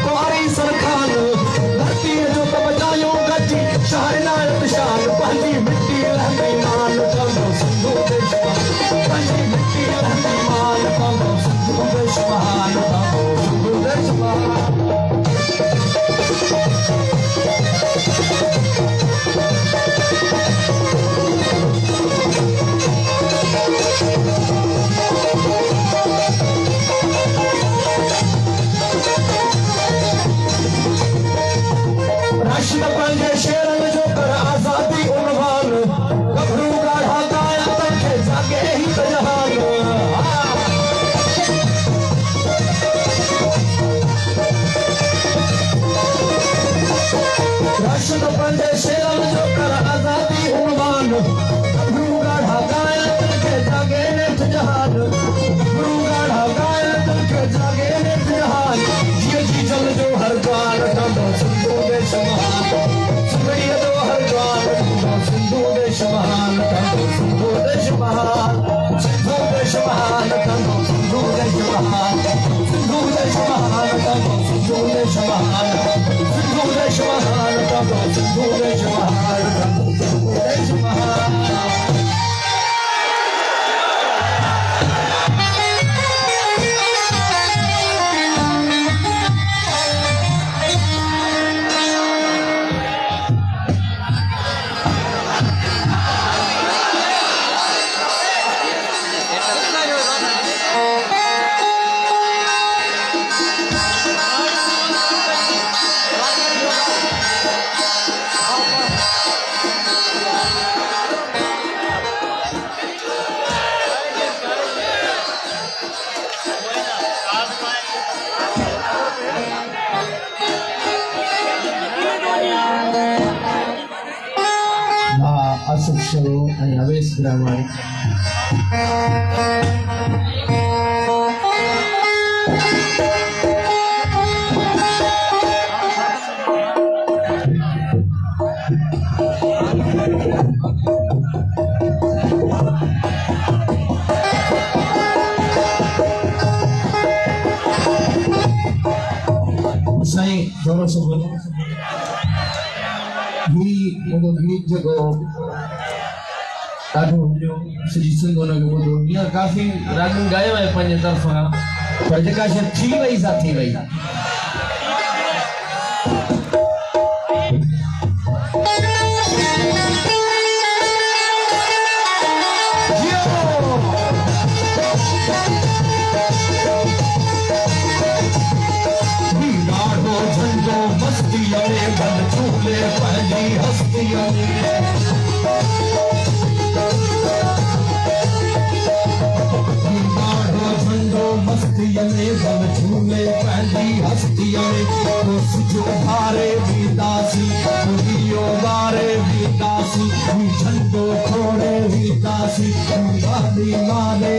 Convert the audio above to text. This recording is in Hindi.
कुआरी सरखान धरती जो तो बजायो गजी शहनायत शान पंहिंजी मिट्टी रहंदी मान कंदो सिंधु देश पंहिंजी मिट्टी रहंदी मान कंदो सिंधु देश महान कंदो सिंधु देश महान राशिद पंहिंजे शेरनि जो कर आज़ादी उनवान गभरू ॻाढ़ा गाया तंखे जागे ही त जहान राशिद पंहिंजे शेरनि जो कर आज़ादी उनवान गभरू ॻाढ़ा गाया तंखे जागे नेठ जहान गभरू ॻाढ़ा गाया तंखे जागे नेठ जहान जीअं जी जल जो हर द्वार कंदो सिंधु देश महान सुगड़ीअ जो हर द्वार कंदो सिंधु देश महान कंदो सिंधु देश महान सिंधु देश महान कंदो सिंधु देश महान सिंधु देश महान कंदो सिंधु देश महान सिंधु देश महान कंदो सिंधु देश महान कंदो सिंधु देश महान आसिफ शो ऐं अवेस ग्रामाणी साईं थोरो सो बोलो गीत जेको ॾाढो सॼी सिंध हुनखे ॿुधो हींअर काफ़ी रागनि ॻायो आहे पंहिंजे तरफ़ां पर जेका शइ थी वई सा थी वई ॾाढो झंडो मस्तीअ में बल झूले पंहिंजी हस्तीअ में मस्तीअ में बल झूले पंहिंजी हस्तीअ में सिजो भारे बीतासी दियो वारे बीतासी झंडो खोड़े बीतासी गाॾी मारे